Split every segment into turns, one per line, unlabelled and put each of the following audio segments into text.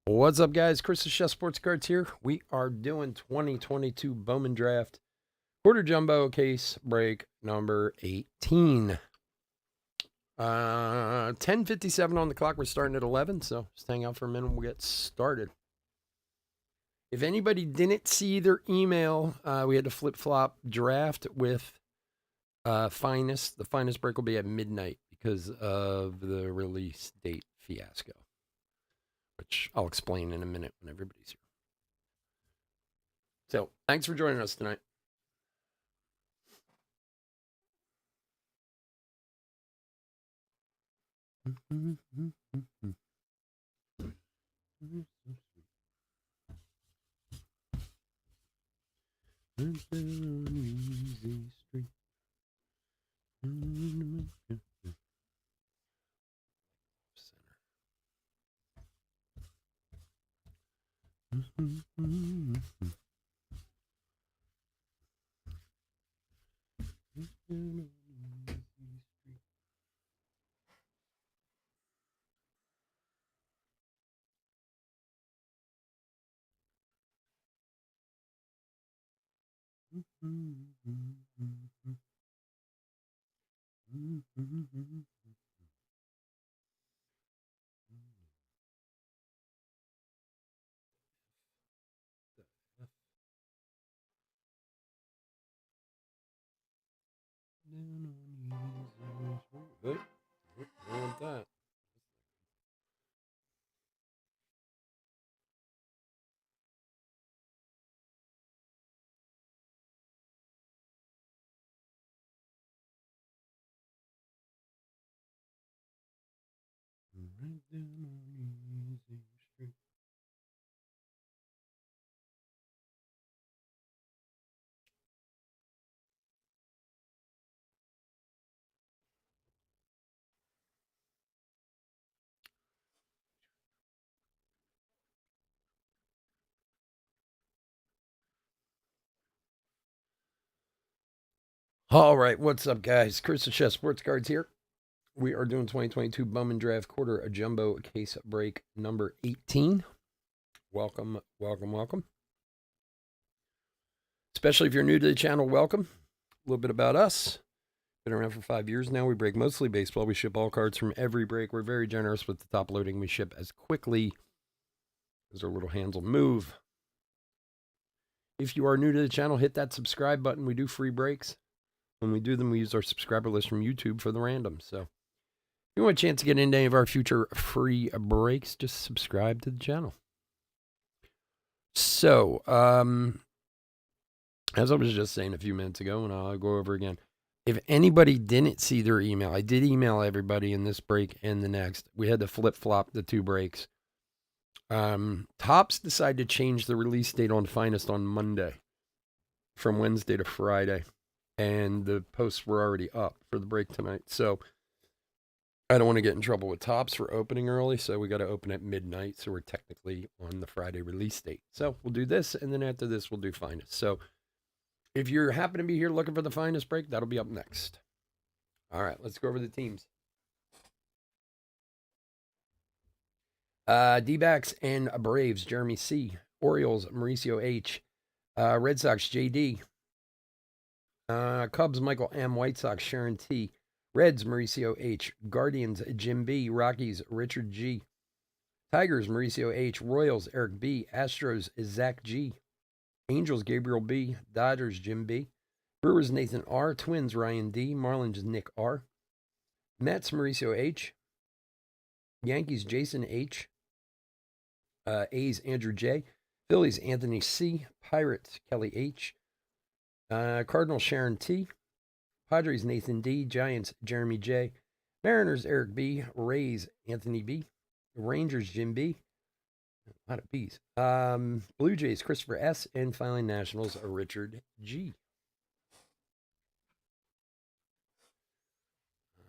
What's up, guys? Chris the Chef Sports Cards here. We are doing 2022 Bowman Draft quarter jumbo case break number 18. 10:57 on the clock. We're starting at 11, so just hang out for a minute. We'll get started. If anybody didn't see their email, we had to flip-flop draft with Finest. The Finest break will be at midnight because of the release date fiasco, which I'll explain in a minute when everybody's here. So, thanks for joining us tonight. Wait, I want that. Right down on easy street. All right, what's up, guys? Chris the Chef Sports Cards here. We are doing 2022 Bowman Draft quarter a jumbo case break number 18. Welcome, welcome, welcome. Especially if you're new to the channel, welcome. A little bit about us. Been around for 5 years now. We break mostly baseball. We ship all cards from every break. We're very generous with the top loading. We ship as quickly as our little hands will move. If you are new to the channel, hit that subscribe button. We do free breaks. When we do them, we use our subscriber list from YouTube for the random. So if you want a chance to get into any of our future free breaks, just subscribe to the channel. So, as I was just saying a few minutes ago, and I'll go over again, if anybody didn't see their email, I did email everybody in this break and the next. We had to flip-flop the two breaks. Topps decided to change the release date on Finest on Monday from Wednesday to Friday, and the posts were already up for the break tonight. So I don't want to get in trouble with Topps for opening early, so we got to open at midnight, so we're technically on the Friday release date. So we'll do this, and then after this, we'll do Finest. So if you happen to be here looking for the Finest break, that'll be up next. All right, let's go over the teams. D-backs and Braves, Jeremy C. Orioles, Mauricio H. Red Sox, JD. Cubs, Michael M. White Sox, Sharon T. Reds, Mauricio H. Guardians, Jim B. Rockies, Richard G. Tigers, Mauricio H. Royals, Eric B. Astros, Zach G. Angels, Gabriel B. Dodgers, Jim B. Brewers, Nathan R. Twins, Ryan D. Marlins, Nick R. Mets, Mauricio H. Yankees, Jason H. A's, Andrew J. Phillies, Anthony C. Pirates, Kelly H. Cardinals, Sharon T. Padres, Nathan D. Giants, Jeremy J. Mariners, Eric B. Rays, Anthony B. Rangers, Jim B. A lot of B's. Blue Jays, Christopher S. And finally, Nationals, Richard G.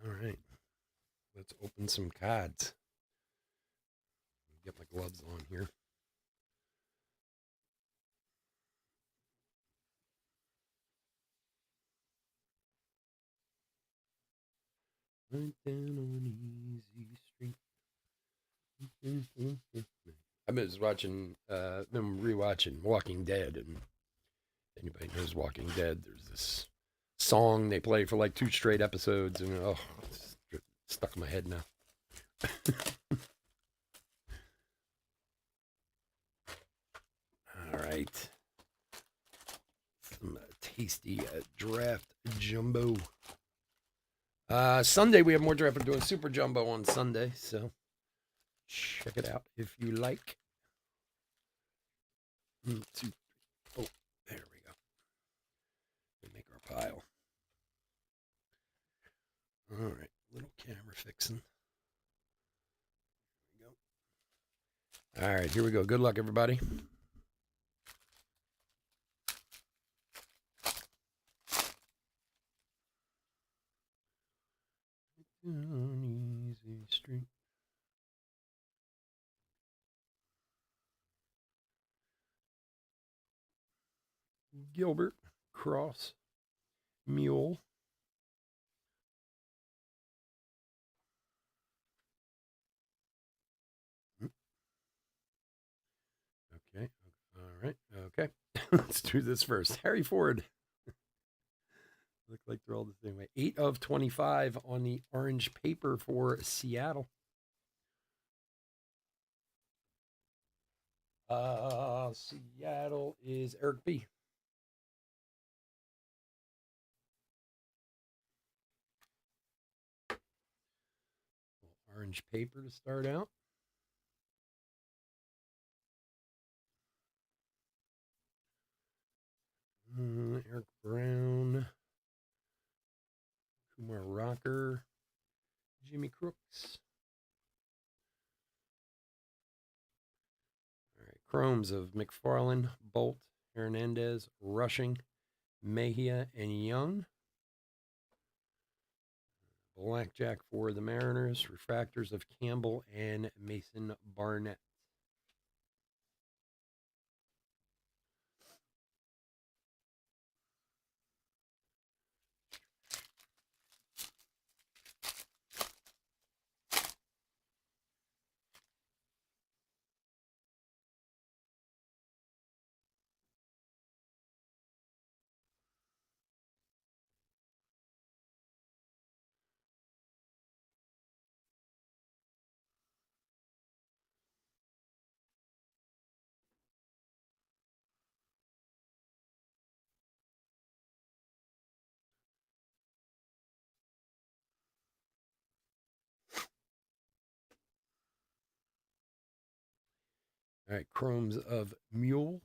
All right. Let's open some cards. Get my gloves on here. Right down on easy street. I was watching, been rewatching Walking Dead, and anybody knows Walking Dead, there's this song they play for like 2 straight episodes, and oh, it's stuck in my head now. All right, some tasty draft jumbo. Sunday we have more draft. We're doing super jumbo on Sunday, so check it out if you like. Oh, there we go. We make our pile. All right, little camera fixing. There we go. All right, here we go. Good luck, everybody. On easy street. Gilbert, Cross, Mule. Okay. All right. Okay. Let's do this first. Harry Ford. Look like they're all the same way. 8 of 25 on the orange paper for Seattle. Seattle is Eric B. Orange paper to start out. Eric Brown, Kumar Rocker, Jimmy Crooks. All right, chromes of McFarland, Bolt, Hernandez, Rushing, Mejia, and Young. Blackjack for the Mariners, refractors of Campbell and Mason Barnett. All right, chromes of Mule.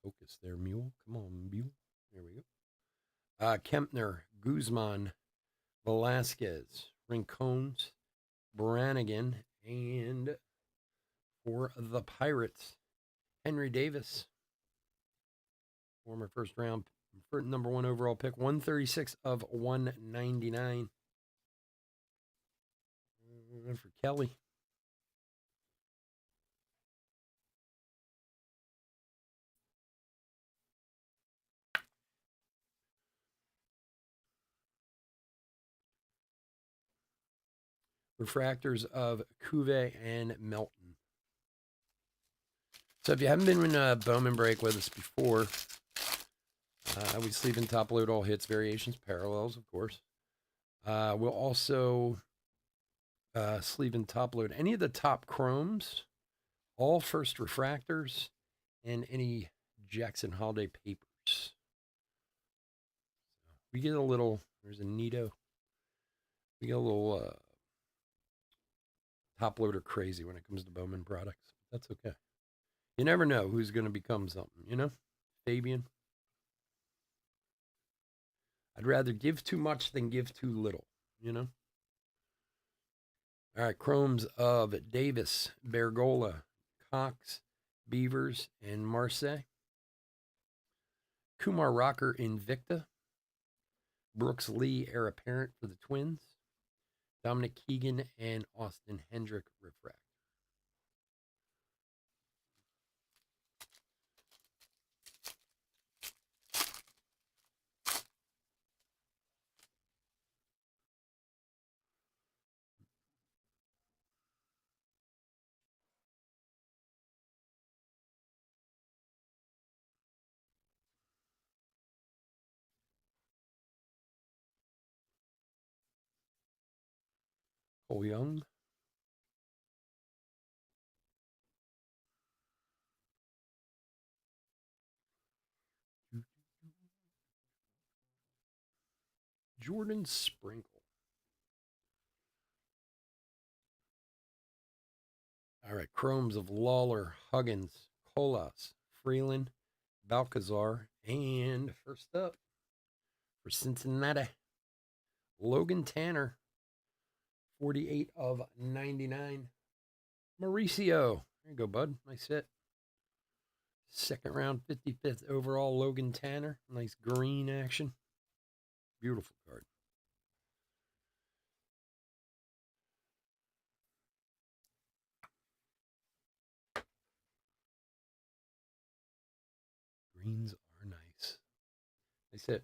Focus there, Mule. Come on, Mule. There we go. Kempner, Guzman, Velasquez, Rincones, Brannigan, and for the Pirates, Henry Davis, former first round, number 1 overall pick, 136 of 199. And for Kelly. Refractors of Cuvée and Melton. So if you haven't been in a Bowman break with us before, we sleeve and top load all hits, variations, parallels, of course. We'll also sleeve and top load any of the top chromes, all first refractors, and any Jackson Holiday papers. We get a little, there's a Nito. We get a little top loader crazy when it comes to Bowman products. That's okay. You never know who's going to become something, you know? Fabian. I'd rather give too much than give too little, you know? All right, chromes of Davis, Bergola, Cox, Beavers, and Marseille. Kumar Rocker, Invicta. Brooks Lee, heir apparent for the Twins. Dominic Keegan and Austin Hendrick, refract. Cole Young. Jordan Sprinkle. All right. Chromes of Lawler, Huggins, Colas, Freeland, Balcazar, and first up for Cincinnati, Logan Tanner, 48 of 99. Mauricio. There you go, bud. Nice hit. Second round, 55th overall, Logan Tanner. Nice green action. Beautiful card. Greens are nice. Nice hit.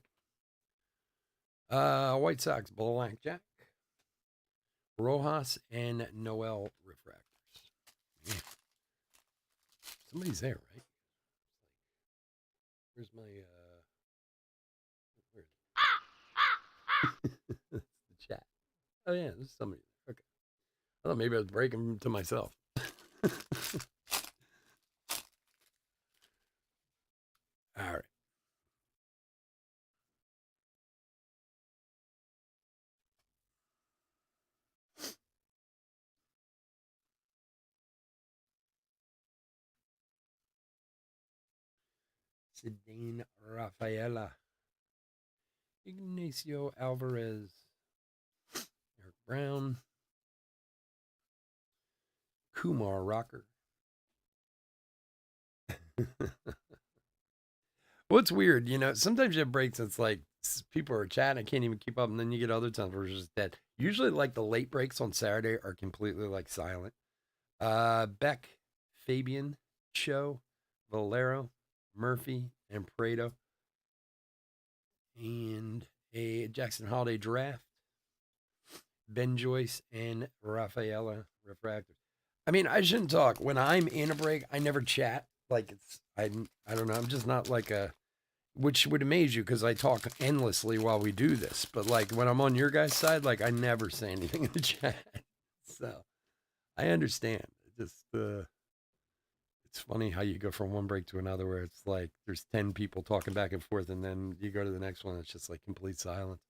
White Sox, Blackjack, Rojas, and Noel Refractors. Man. Somebody's there, right? Where's my where's the chat? Oh yeah, there's somebody. Okay. I thought maybe I was breaking to myself. All right. Sidane Rafaela, Ignacio Alvarez, Eric Brown, Kumar Rocker. What's weird, sometimes you have breaks. It's like people are chatting, I can't even keep up, and then you get other times where it's just dead. Usually, like the late breaks on Saturday are completely like silent. Beck, Fabian, Cho, Valero, Murphy, and Prado, and a Jackson Holiday draft. Ben Joyce and Rafaela Refractors. I mean, I shouldn't talk when I'm in a break. I never chat. Like I don't know. I'm just not like a, which would amaze you because I talk endlessly while we do this. But like when I'm on your guys' side, like I never say anything in the chat. So I understand. Just it's funny how you go from one break to another where it's like there's 10 people talking back and forth, and then you go to the next one, it's just like complete silence.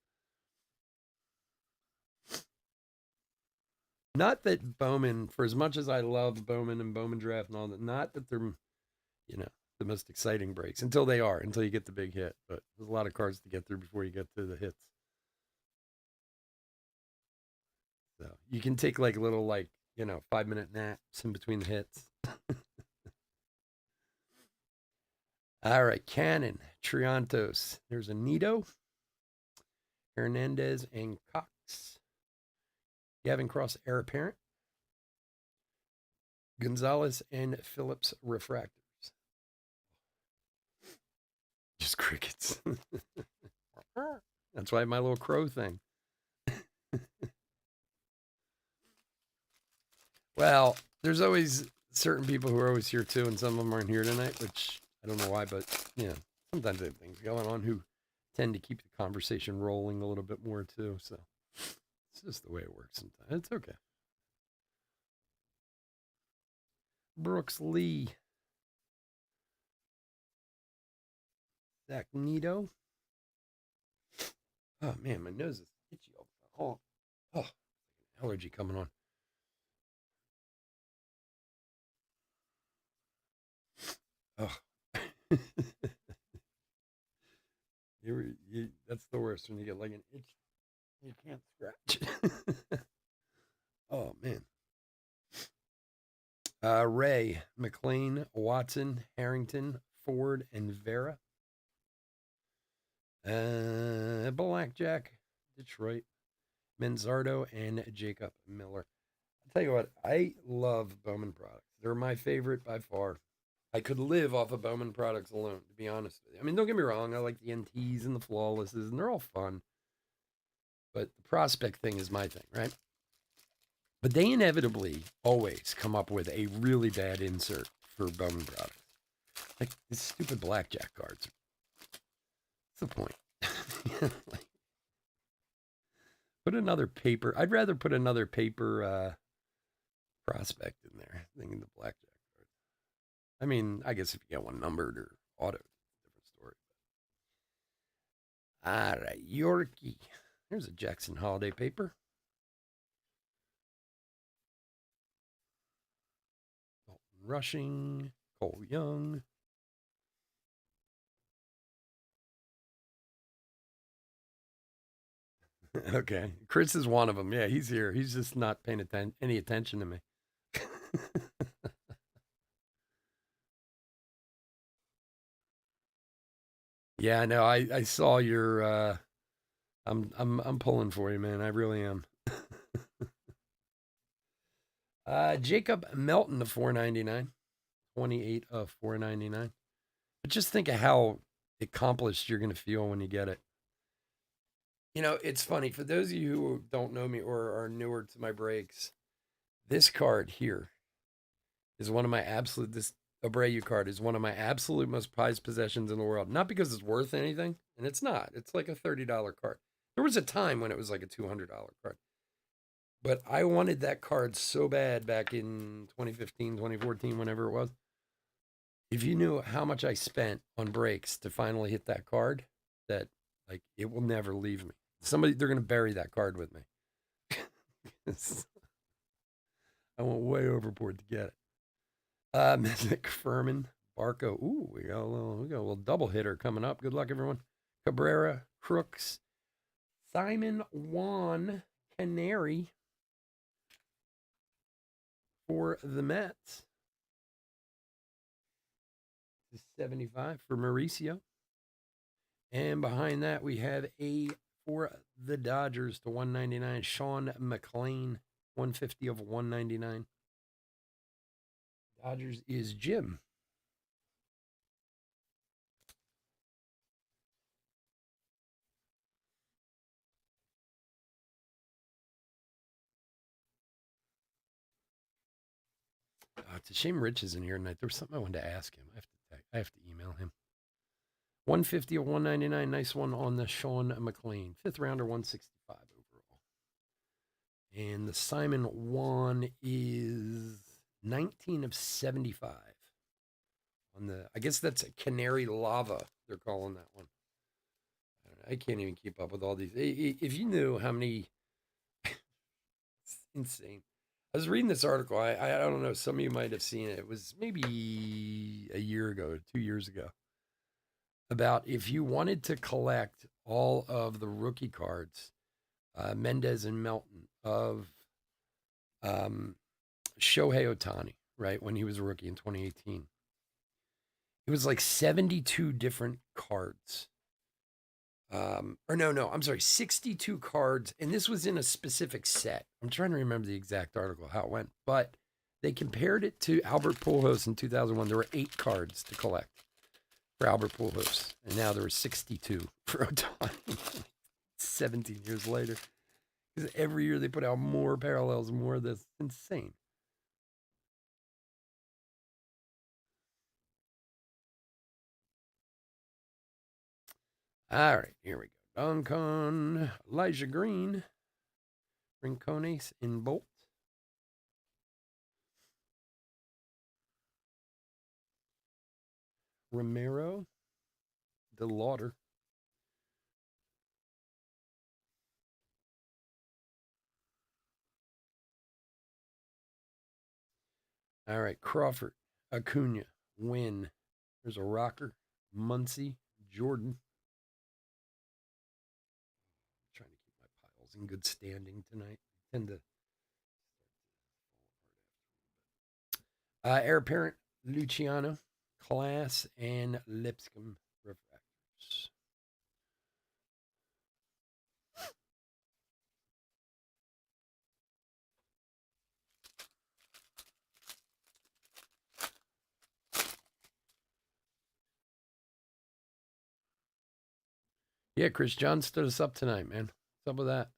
Not that Bowman, for as much as I love Bowman and Bowman draft and all that, not that they're, you know, the most exciting breaks until they are, until you get the big hit. But there's a lot of cards to get through before you get to the hits. So you can take like little, like, 5-minute naps in between the hits. All right. Cannon, Triantos. There's a Nito, Hernandez, and Cox. Gavin Cross, heir apparent. Gonzalez and Phillips refractors. Just crickets. That's why my little crow thing. Well, there's always certain people who are always here too, and some of them aren't here tonight, which I don't know why, but sometimes they have things going on who tend to keep the conversation rolling a little bit more too. So it's just the way it works sometimes. It's okay. Brooks Lee, Zach Nito. Oh man, my nose is itchy all the time. Oh, allergy coming on. Oh. That's the worst when you get like an itch. You can't scratch. Oh man. Ray, McLean, Watson, Harrington, Ford, and Vera. Blackjack, Detroit, Manzardo, and Jacob Miller. I'll tell you what, I love Bowman products. They're my favorite by far. I could live off of Bowman products alone, to be honest with you. I mean, don't get me wrong, I like the NTs and the flawlesses, and they're all fun. But the prospect thing is my thing, right? But they inevitably always come up with a really bad insert for Bowman products. Like these stupid blackjack cards. What's the point? Like, Put another paper. I'd rather put another paper prospect in there than the blackjack card. I mean, I guess if you get one numbered or auto, different story. All right, Yorkie. There's a Jackson Holiday paper. Dalton Rushing, Cole Young. Okay, Chris is one of them. Yeah, he's here. He's just not paying any attention to me. Yeah, no, I saw your. I'm pulling for you, man. I really am. Jacob Melton to 499, 28 of 499. But just think of how accomplished you're going to feel when you get it. You know, it's funny for those of you who don't know me or are newer to my breaks. This card here is one of my absolute. This Abreu card is one of my absolute most prized possessions in the world. Not because it's worth anything, and it's not. It's like a $30 card. There was a time when it was like a $200 card. But I wanted that card so bad back in 2015, 2014, whenever it was. If you knew how much I spent on breaks to finally hit that card, that like it will never leave me. They're going to bury that card with me. I went way overboard to get it. Mystic Furman, Barco. Ooh, we got a little double hitter coming up. Good luck, everyone. Cabrera, Crooks, Simon Juan Canary for the Mets. 75 for Mauricio. And behind that, we have a for the Dodgers to 199, Sean McLean, 150 of 199. Dodgers is Jim. It's a shame Rich isn't here tonight. There was something I wanted to ask him. I have to email him. 150 of 199. Nice one on the Sean McLean. Fifth rounder, 165 overall. And the Simon Juan is 19 of 75. On the, I guess that's a Canary Lava. They're calling that one. I can't even keep up with all these. If you knew how many, it's insane. I was reading this article. I don't know. Some of you might have seen it. It was maybe a year ago, 2 years ago, about if you wanted to collect all of the rookie cards, Mendez and Melton of Shohei Ohtani, right when he was a rookie in 2018. It was like 72 different cards. Or no, I'm sorry, 62 cards. And this was in a specific set. I'm trying to remember the exact article, how it went. But they compared it to Albert Pujols in 2001. There were 8 cards to collect for Albert Pujols. And now there were 62 for Ohtani 17 years later. Because every year they put out more parallels, more of this. Insane. All right, here we go. Duncan, Elijah Green, Rincones in Bolt. Romero, DeLauder. All right, Crawford, Acuna, Wynn. There's a rocker, Muncie, Jordan. I'm trying to keep my piles in good standing tonight. I tend to Heir Apparent, Luciano, Class, and Lipscomb Refractors. Yeah, Chris John stood us up tonight, man. What's up with that?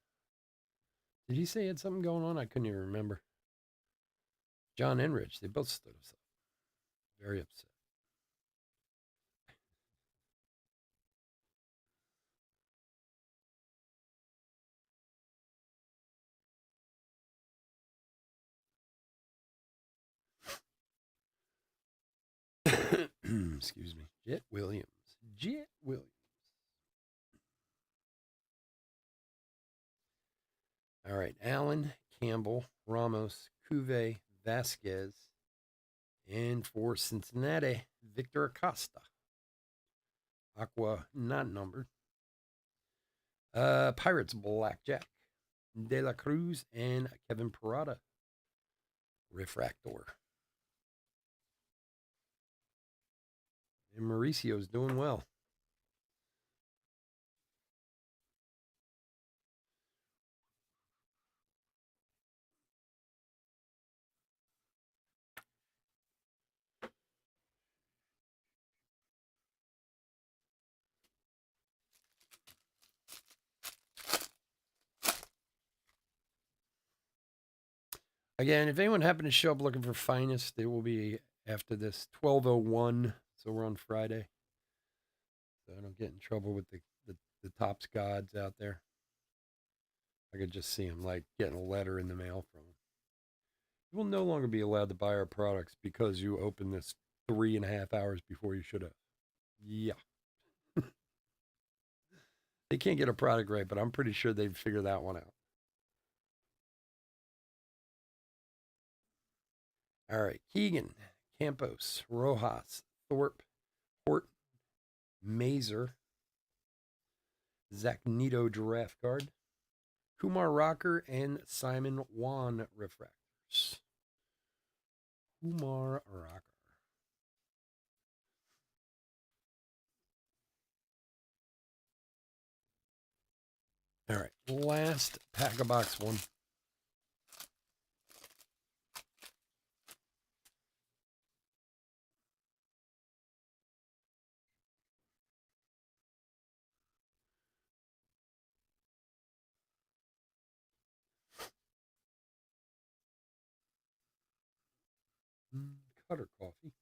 Did he say he had something going on? I couldn't even remember. John and Rich, they both stood us up. Very upset. Excuse me. Jet Williams. Jet Williams. All right. Allen, Campbell, Ramos, Cuvée, Vasquez. And for Cincinnati, Victor Acosta. Aqua not numbered. Pirates, Blackjack, De La Cruz, and Kevin Parada. Refractor. And Mauricio's doing well. Again, if anyone happened to show up looking for Finest, it will be after this 12:01. So we're on Friday. So I don't get in trouble with the Topps gods out there. I could just see them like getting a letter in the mail from them. You will no longer be allowed to buy our products because you opened this 3.5 hours before you should have. Yeah. They can't get a product right, but I'm pretty sure they'd figure that one out. All right. Keegan, Campos, Rojas, Thorpe, Hort, Mazer, Zach Nito Giraffe Card, Kumar Rocker, and Simon Juan Refractors. Kumar Rocker. All right. Last pack of box one. Cutter coffee.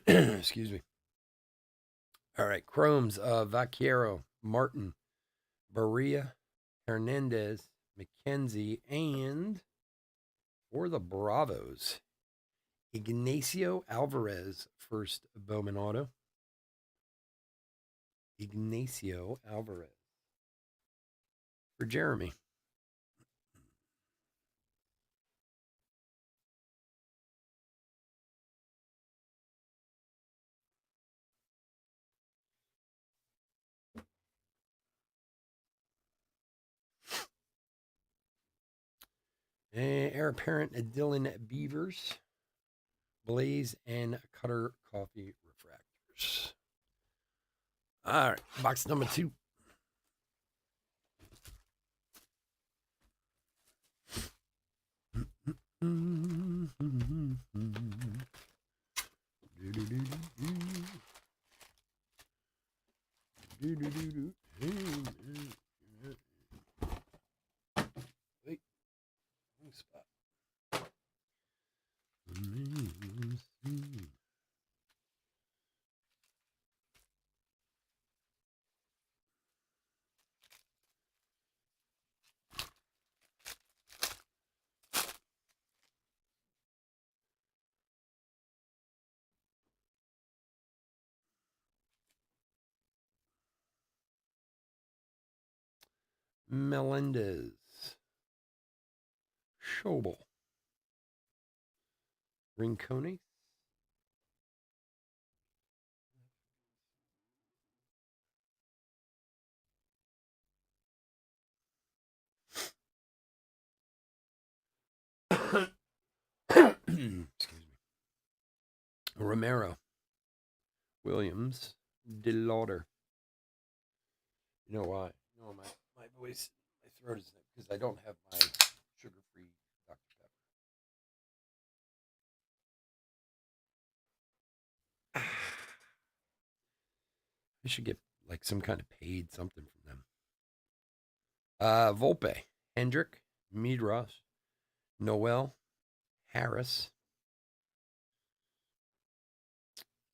Excuse me. All right. Chromes, Vaquero, Martin, Barria, Hernandez, McKenzie, and for the Bravos, Ignacio Alvarez, first Bowman auto. Ignacio Alvarez. For Jeremy. Heir apparent Dylan Beavers, Blaze, and Cutter Coffee Refractors. All right, box number 2. Wait, wrong spot. Melendez, Schobel, Rincone, excuse me, Romero, Williams, DeLauder. You know why? No, my voice, my throat is because I don't have my sugar-free Dr. Pepper. I should get like some kind of paid something from them. Volpe, Hendrick, Meadross, Noel, Harris,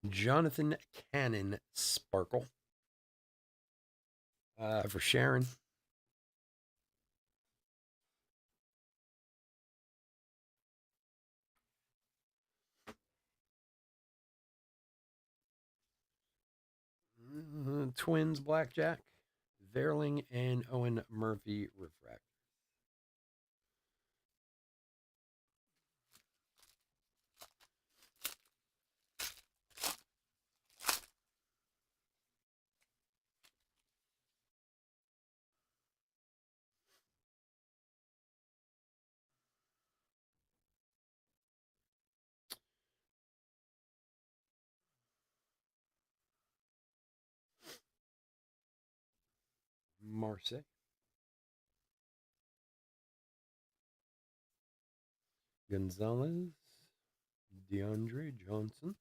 Jonathan Cannon Sparkle for Sharon. Twins Blackjack, Verling and Owen Murphy Refract. Marseille. Gonzalez, DeAndre Johnson,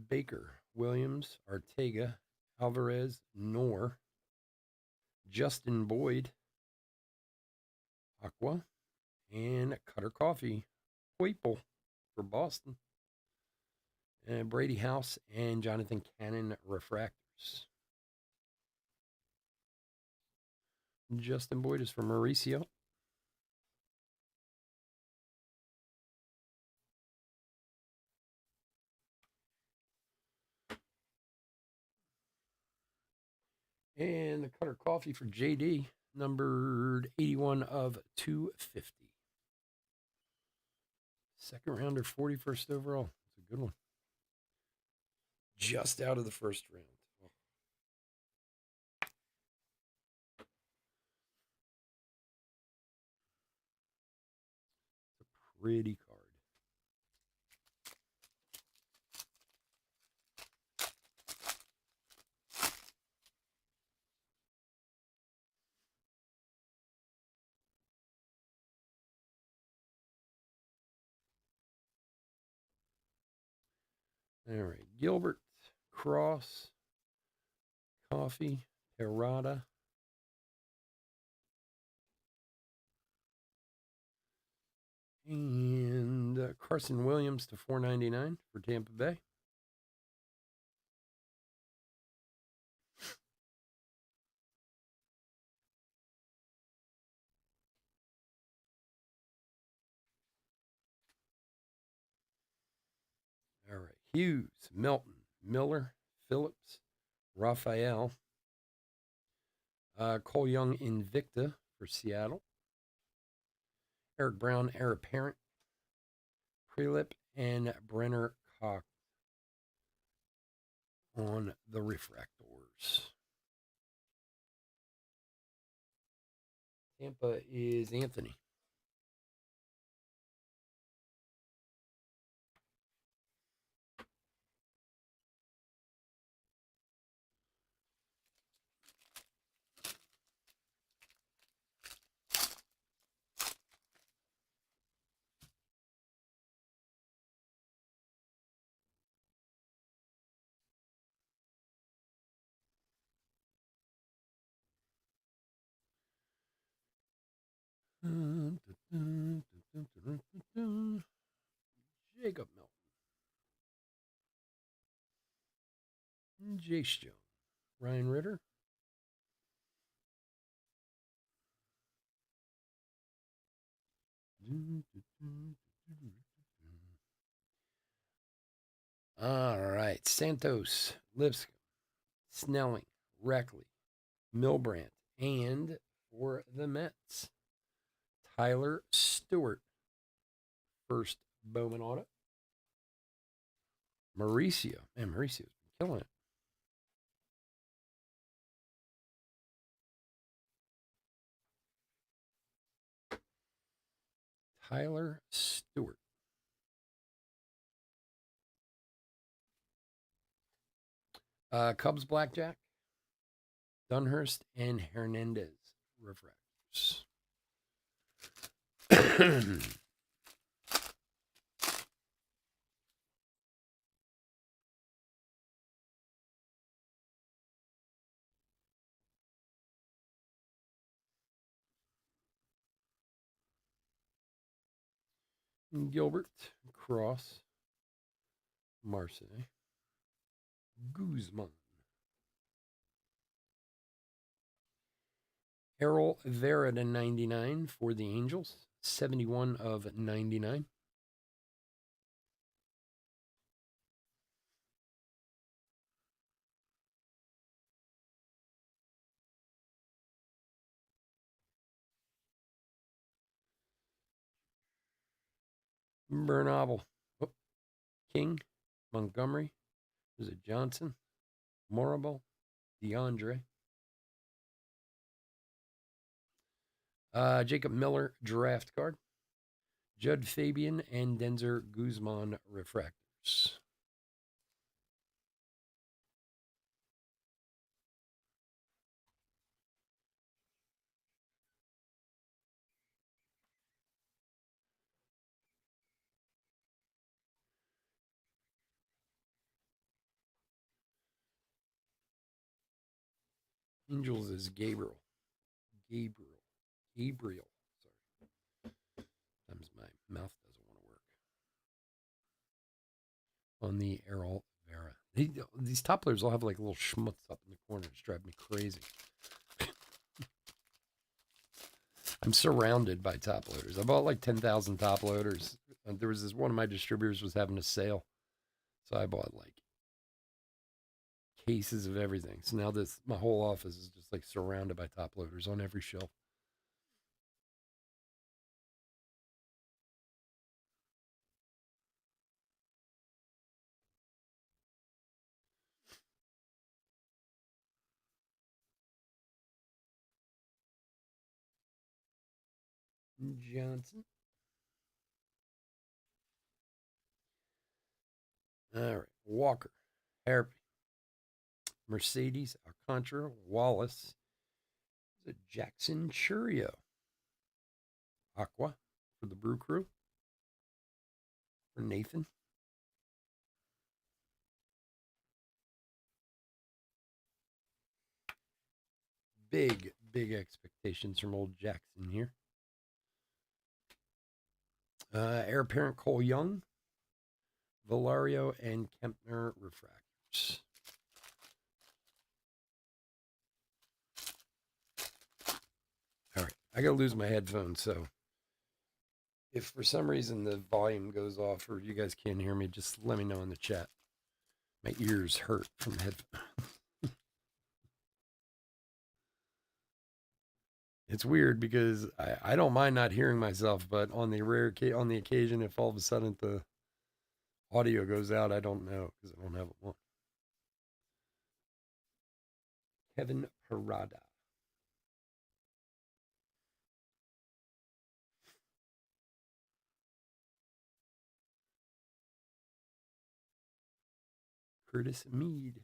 Baker, Williams, Ortega, Alvarez, Nor, Justin Boyd, Aqua, and Cutter Coffee, Poiple for Boston, and Brady House and Jonathan Cannon Refractors. Justin Boyd is for Mauricio. And the Cutter Coffee for JD, numbered 81 of 250. Second rounder, 41st overall. It's a good one. Just out of the first round. It's a pretty card. All right. Gilbert, Cross, Coffee, Herrada, and Carson Williams to 499 for Tampa Bay. All right. Hughes, Melton, Miller, Phillips, Raphael, Cole Young, Invicta for Seattle, Eric Brown, Heir Apparent, Prelip, and Brenner Cox on the refractors. Tampa is Anthony. Jacob Melton. Jace Jones. Ryan Ritter. All right. Santos, Lipscomb, Snelling, Reckley, Milbrandt, and for the Mets, Tyler Stewart. First Bowman auto. Mauricio. Man, Mauricio's been killing it. Tyler Stewart. Cubs Blackjack, Dunhurst, and Hernandez refractors. Gilbert, Cross, Marseille, Guzman, Errol Vera to 99 for the Angels, 71 of 99. Bernabel, oh, King, Montgomery, is it Johnson, Morrible, DeAndre, Jacob Miller draft card, Judd Fabian, and Denzer Guzman refractors. Angels is Gabriel. Gabriel. Gabriel. Sorry. Sometimes my mouth doesn't want to work. On the Errol Vera. These topplers all have like little schmutz up in the corners. Drive me crazy. I'm surrounded by top loaders. I bought like 10,000 top loaders. There was this one of my distributors was having a sale. So I bought like cases of everything. So now my whole office is just like surrounded by top loaders on every shelf. Johnson. All right. Walker. Harvey. Mercedes. Alcantara. Wallace. Is it Jackson Churio? Aqua for the Brew Crew. For Nathan. Big expectations from old Jackson here. Heir apparent Cole Young, Valario, and Kempner refractors. All right, I gotta lose my headphones, so if for some reason the volume goes off or you guys can't hear me, just let me know in the chat. My ears hurt from the headphones. It's weird because I don't mind not hearing myself, but on the occasion, if all of a sudden the audio goes out, I don't know because I don't have it on. Kevin Parada. Curtis Mead.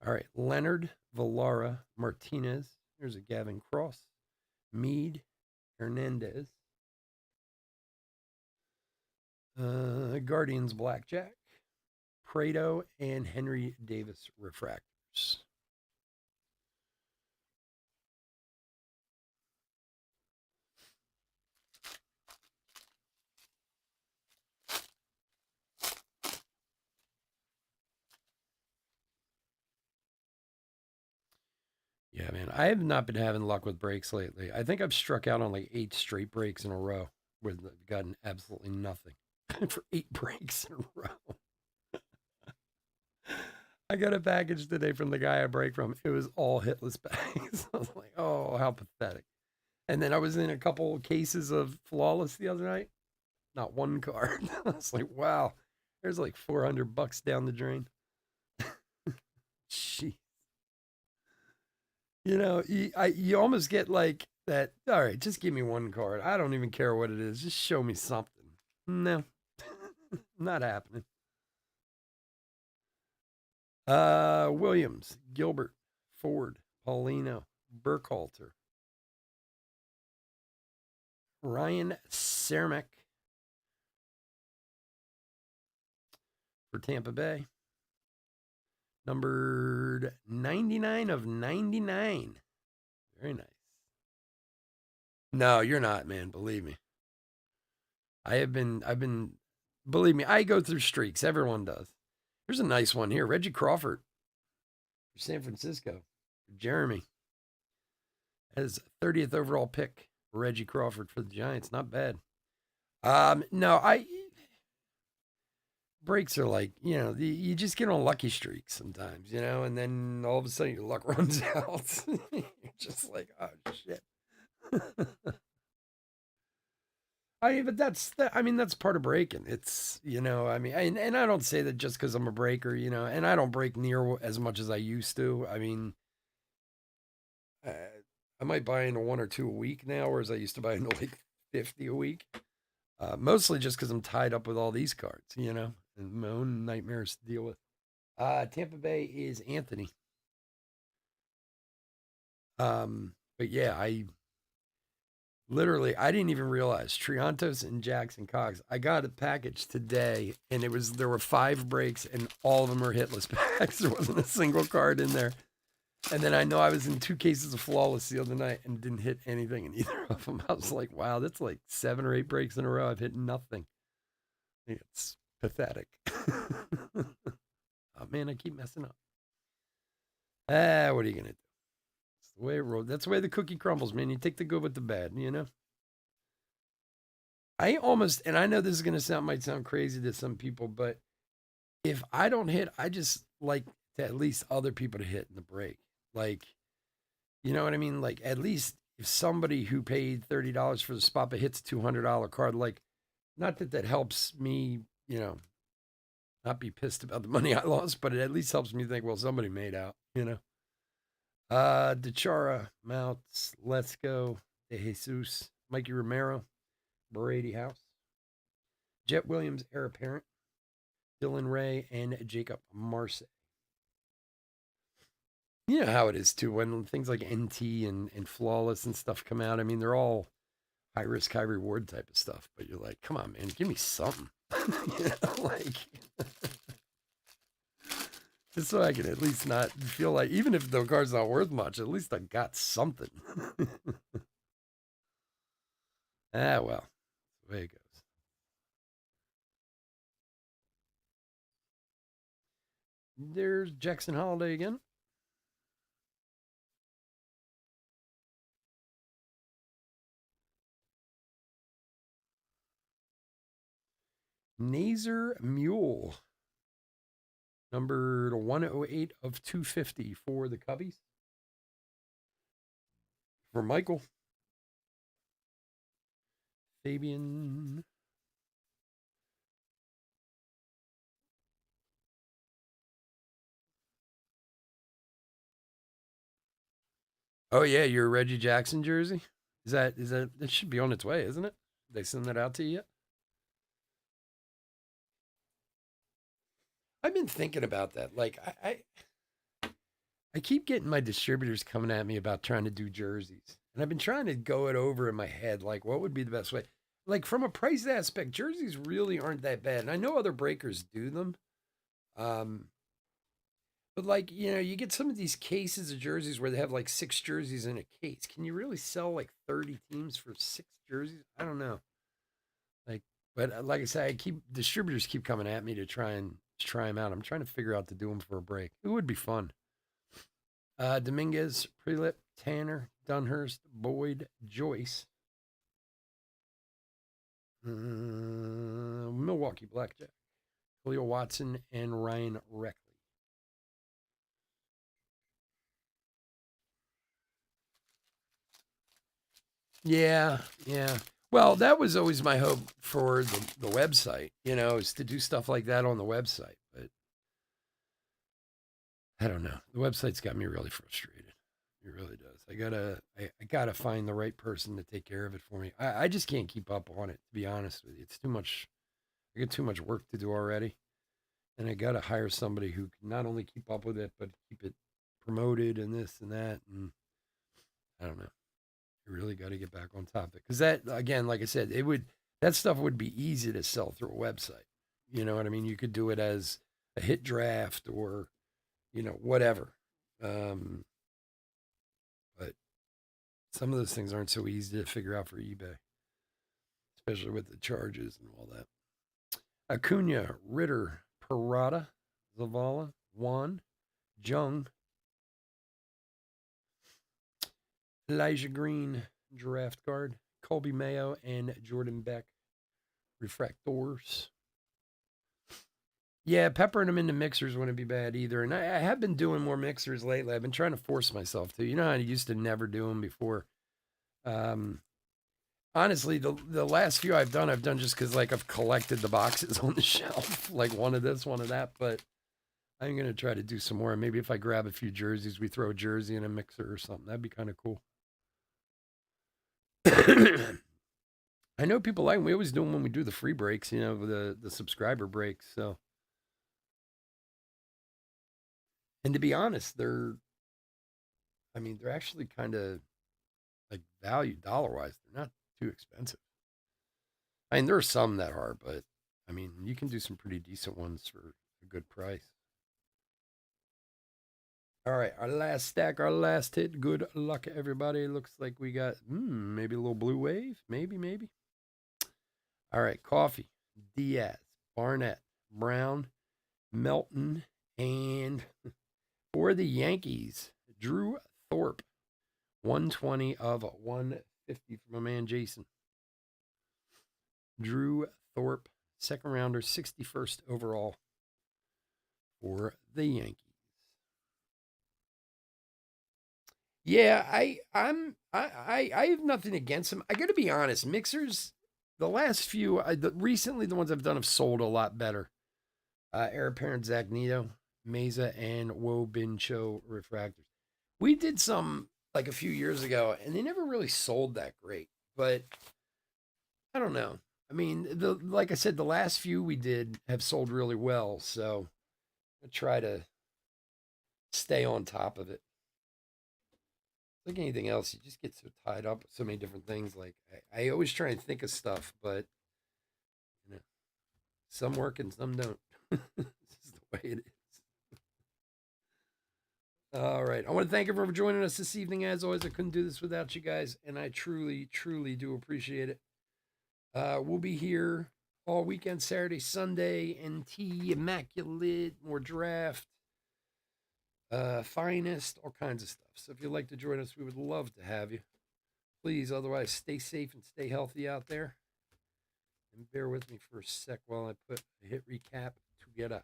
All right, Leonard, Villara, Martinez. There's a Gavin Cross. Mead, Hernandez. Guardians Blackjack. Prado, and Henry Davis refractors. Yeah, man, I have not been having luck with breaks lately. I think I've struck out on like 8 straight breaks in a row with gotten absolutely nothing for 8 breaks in a row. I got a package today from the guy I break from. It was all hitless bags. I was like, oh, how pathetic. And then I was in a couple cases of flawless the other night. Not one card. I was like, wow, there's like $400 down the drain. Jeez. You almost get like that. All right, just give me one card. I don't even care what it is. Just show me something. No, not happening. Williams, Gilbert, Ford, Paulino, Burkhalter, Ryan Cermak for Tampa Bay. Numbered 99 of 99. Very nice. No, you're not, man. Believe me. I've been, believe me, I go through streaks. Everyone does. Here's a nice one here. Reggie Crawford for San Francisco. Jeremy as 30th overall pick. Reggie Crawford for the Giants. Not bad. No, breaks are like, you just get on lucky streaks sometimes, and then all of a sudden your luck runs out. You're just like, oh shit. But I mean, that's part of breaking. It's, and I don't say that just because I'm a breaker, and I don't break near as much as I used to. I mean, uh, I might buy into one or two a week now, whereas I used to buy into like 50 a week. Mostly just because I'm tied up with all these cards, and my own nightmares to deal with. Tampa Bay is Anthony. But yeah, I didn't even realize Triantos and Jackson Cox. I got a package today, and there were 5 breaks, and all of them are hitless packs. There wasn't a single card in there. And then I know I was in 2 cases of flawless the other night and didn't hit anything in either of them. I was like, wow, that's like 7 or 8 breaks in a row. I've hit nothing. It's pathetic. Oh man, I keep messing up. What are you gonna do? That's the way it rolls. That's the way the cookie crumbles, man. You take the good with the bad. And I know this is gonna might sound crazy to some people, but if I don't hit, I just like to at least other people to hit in the break. Like, you know what I mean? Like, at least if somebody who paid $30 for the spot but hits a $200 card, like, not that that helps me, not be pissed about the money I lost, but it at least helps me think, well, somebody made out. DeChara, Mounts, Let's Go, De Jesus, Mikey Romero, Brady House, Jet Williams, heir apparent, Dylan Ray, and Jacob Marse. You know how it is too when things like NT and Flawless and stuff come out. I mean, they're all high risk, high reward type of stuff, but you're like, come on, man, give me something. Like, just so I can at least not feel like, even if the card's not worth much, at least I got something. Well, that's the way it goes. There's Jackson Holiday again. Nazer Mule, number 108 of 250 for the Cubbies. For Michael, Fabian. Oh yeah, your Reggie Jackson jersey. Is that it should be on its way, isn't it? They send that out to you yet? I've been thinking about that. Like I keep getting my distributors coming at me about trying to do jerseys. And I've been trying to go it over in my head, like what would be the best way. Like from a price aspect, jerseys really aren't that bad. And I know other breakers do them. Um, but like, you get some of these cases of jerseys where they have like 6 jerseys in a case. Can you really sell like 30 teams for 6 jerseys? I don't know. Like, but like I said, distributors keep coming at me to try them out. I'm trying to figure out to do them for a break. It would be fun. Dominguez, Prelip, Tanner, Dunhurst, Boyd, Joyce, Milwaukee Blackjack, Khalil Watson, and Ryan Reckley. Yeah, yeah. Well, that was always my hope for the website, is to do stuff like that on the website. But I don't know. The website's got me really frustrated. It really does. I gotta find the right person to take care of it for me. I just can't keep up on it, to be honest with you. It's too much. I get too much work to do already. And I gotta hire somebody who can not only keep up with it, but keep it promoted and this and that. And I don't know. You really got to get back on topic because that again, like I said, that stuff would be easy to sell through a website. You know what I mean? You could do it as a hit draft or whatever. Um, but Some of those things aren't so easy to figure out for eBay, especially with the charges and all that. Acuna, Ritter, Parada, Zavala, Juan, Jung, Elijah Green, draft guard, Colby Mayo, and Jordan Beck, refractors. Yeah, peppering them into mixers wouldn't be bad either. And I have been doing more mixers lately. I've been trying to force myself to. You know, I used to never do them before. Um, Honestly, the last few I've done just because like I've collected the boxes on the shelf, like one of this, one of that. But I'm gonna try to do some more. Maybe if I grab a few jerseys, we throw a jersey in a mixer or something. That'd be kind of cool. I know people like them. We always do them when we do the free breaks, you know, the subscriber breaks. So, and to be honest, I mean, they're actually kind of like value dollar wise. They're not too expensive. I mean, there are some that are, but I mean, you can do some pretty decent ones for a good price. All right, our last stack, our last hit. Good luck, everybody. Looks like we got maybe a little blue wave. Maybe. All right, Coffee, Diaz, Barnett, Brown, Melton, and for the Yankees, Drew Thorpe, 120 of 150 from my man Jason. Drew Thorpe, second rounder, 61st overall for the Yankees. Yeah, I have nothing against him. I got to be honest, mixers, the last few, recently the ones I've done have sold a lot better. Heir Apparent, Zach Nito, Mesa, and Wobincho refractors. We did some like a few years ago, and they never really sold that great. But I don't know. I mean, the like I said, the last few we did have sold really well. So I try to stay on top of it. Like anything else, you just get so tied up with so many different things. Like I always try and think of stuff, but you know, some work and some don't. This is the way it is. All right. I want to thank everyone for joining us this evening. As always, I couldn't do this without you guys, and I truly do appreciate it. We'll be here all weekend, Saturday, Sunday, NT, Immaculate, more draft, finest, all kinds of stuff. So if you'd like to join us, we would love to have you. Please, otherwise, stay safe and stay healthy out there. And bear with me for a sec while I put a hit recap together.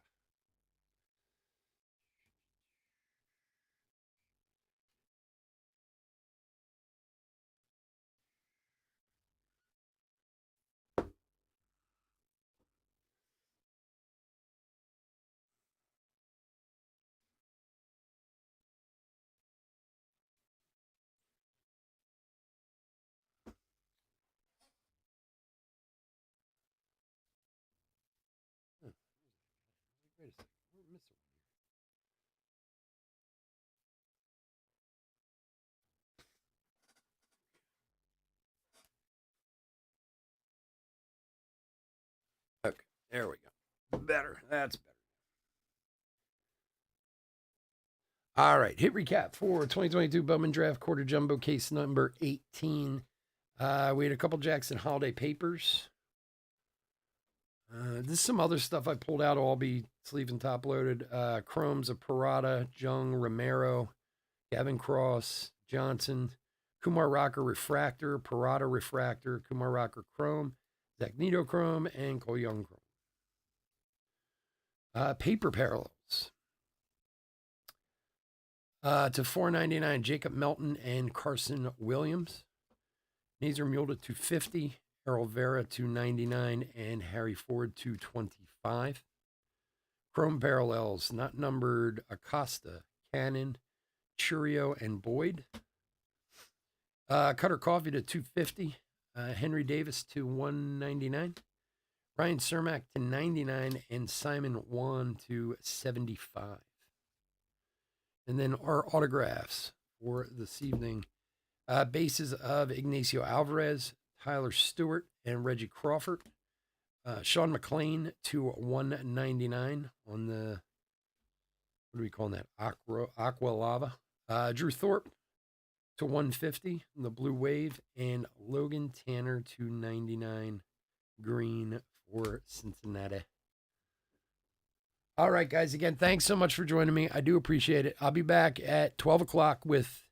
Huh, wait a second. We're missing one. Okay, there we go. Better. That's better. All right, hit recap for 2022 Bowman Draft Quarter Jumbo case number 18. We had a couple Jackson Holiday papers. This is some other stuff I pulled out. All be sleeve and top loaded. Chromes of Parada, Jung, Romero, Gavin Cross, Johnson, Kumar Rocker Refractor, Parada Refractor, Kumar Rocker Chrome, Zach Nito Chrome, and Cole Young Chrome. Paper parallels. To 499, Jacob Melton and Carson Williams. Nazer Mule to 250, Errol Vera 299, and Harry Ford 225. Chrome parallels, not numbered, Acosta, Cannon, Churio, and Boyd. Cutter Coffee to 250, Henry Davis to 199, Ryan Cermak to 99, and Simon Wan to 75. And then our autographs for this evening. Bases of Ignacio Alvarez, Tyler Stewart, and Reggie Crawford. Sean McLean to 199 on the, what are we calling that? Aqua Lava. Drew Thorpe to 150 in the Blue Wave, and Logan Tanner to 99 green for Cincinnati. All right, guys. Again, thanks so much for joining me. I do appreciate it. I'll be back at 12 o'clock with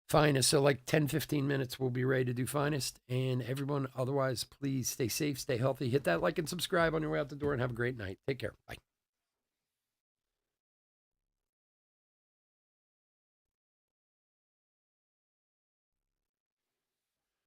Finest. So, like 10, 15 minutes, we'll be ready to do Finest. And everyone, otherwise, please stay safe, stay healthy. Hit that like and subscribe on your way out the door, and have a great night. Take care. Bye.